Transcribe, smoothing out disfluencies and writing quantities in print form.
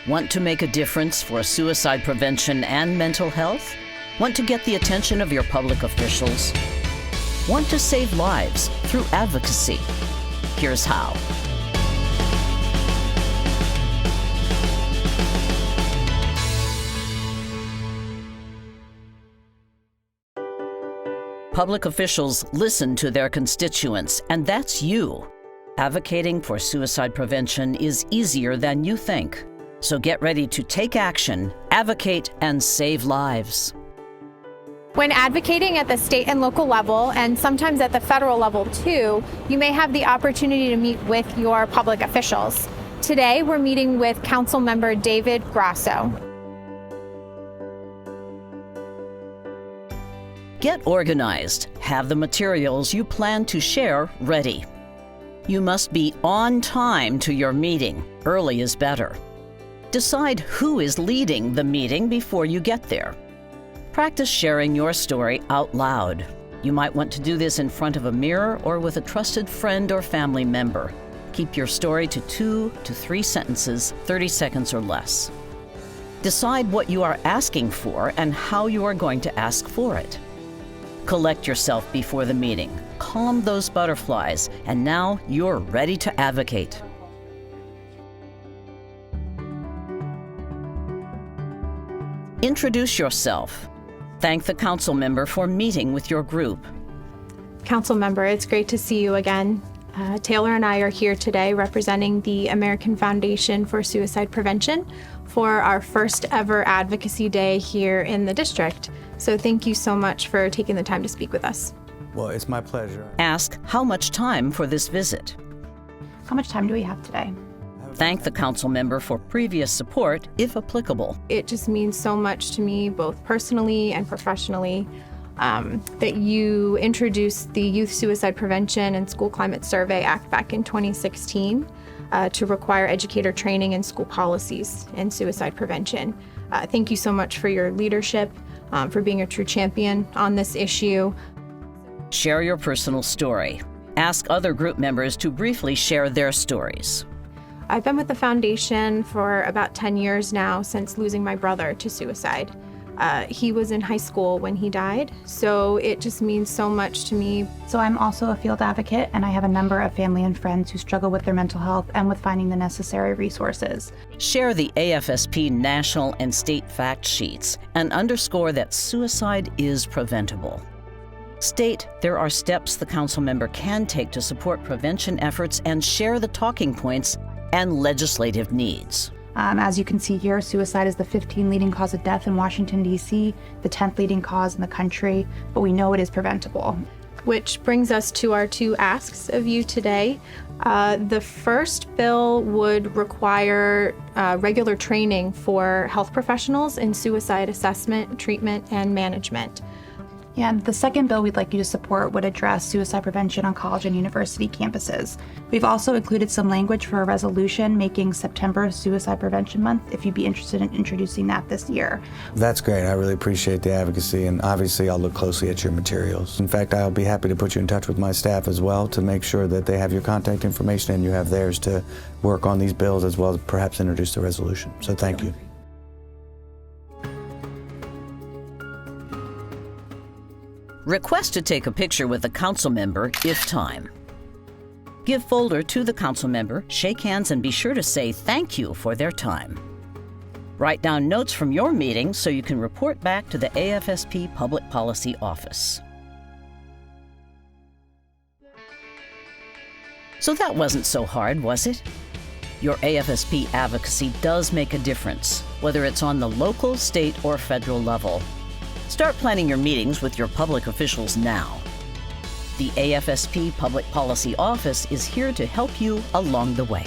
Want to make a difference for suicide prevention and mental health? Want to get the attention of your public officials? Want to save lives through advocacy? Here's how. Public officials listen to their constituents, and that's you. Advocating for suicide prevention is easier than you think. So get ready to take action, advocate, and save lives. When advocating at the state and local level, and sometimes at the federal level too, you may have the opportunity to meet with your public officials. Today, we're meeting with Council Member David Grasso. Get organized. Have the materials you plan to share ready. You must be on time to your meeting. Early is better. Decide who is leading the meeting before you get there. Practice sharing your story out loud. You might want to do this in front of a mirror or with a trusted friend or family member. Keep your story to 2 to 3 sentences, 30 seconds or less. Decide what you are asking for and how you are going to ask for it. Collect yourself before the meeting. Calm those butterflies, and now you're ready to advocate. Introduce yourself. Thank the council member for meeting with your group. Council member, it's great to see you again. Taylor and I are here today representing the American Foundation for Suicide Prevention for our first ever advocacy day here in the district. So thank you so much for taking the time to speak with us. Well, it's my pleasure. Ask how much time for this visit. How much time do we have today? Thank the council member for previous support, if applicable. It just means so much to me, both personally and professionally, that you introduced the Youth Suicide Prevention and School Climate Survey Act back in 2016 to require educator training and school policies in suicide prevention. Thank you so much for your leadership, for being a true champion on this issue. Share your personal story. Ask other group members to briefly share their stories. I've been with the foundation for about 10 years now, since losing my brother to suicide. He was in high school when he died, so it just means so much to me. So I'm also a field advocate, and I have a number of family and friends who struggle with their mental health and with finding the necessary resources. Share the AFSP national and state fact sheets and underscore that suicide is preventable. State there are steps the council member can take to support prevention efforts and share the talking points and legislative needs. As you can see here, suicide is the 15th leading cause of death in Washington, D.C., the 10th leading cause in the country, but we know it is preventable. Which brings us to our 2 asks of you today. The first bill would require regular training for health professionals in suicide assessment, treatment, and management. Yeah, and the second bill we'd like you to support would address suicide prevention on college and university campuses. We've also included some language for a resolution making September Suicide Prevention Month, if you'd be interested in introducing that this year. That's great. I really appreciate the advocacy, and obviously I'll look closely at your materials. In fact, I'll be happy to put you in touch with my staff as well to make sure that they have your contact information and you have theirs to work on these bills as well as perhaps introduce the resolution. So thank you. Request to take a picture with a council member if time. Give folder to the council member, shake hands, and be sure to say thank you for their time. Write down notes from your meeting so you can report back to the AFSP Public Policy Office. So that wasn't so hard, was it? Your AFSP advocacy does make a difference, whether it's on the local, state, or federal level. Start planning your meetings with your public officials now. The AFSP Public Policy Office is here to help you along the way.